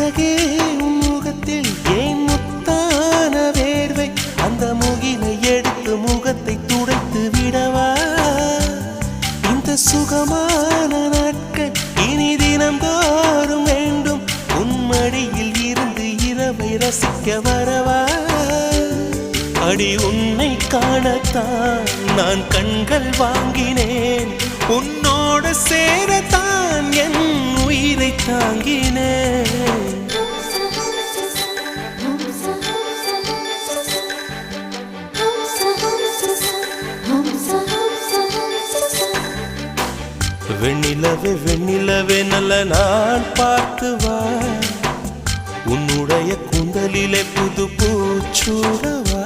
அழகே உன் முகத்தில் ஏன் முத்தான வேர்வை அந்த முகிலை எடுத்து முகத்தை துடைத்து விடவா இந்த சுகமான நாட்கள் இனி தினந்தோறும் வேண்டும் உன் மடியில் இருந்து இரவை ரசிக்க வரவா அடி உன்னை காணத்தான் நான் கண்கள் வாங்கினேன் உன்னோடு சேரத்தான் என் உயிரை தாங்கினேன் வெண்ணிலவே வெண்ணிலவே நல்ல நான் பார்த்து வா உன்னுடைய கூந்தலிலே புது பூச்சூடவா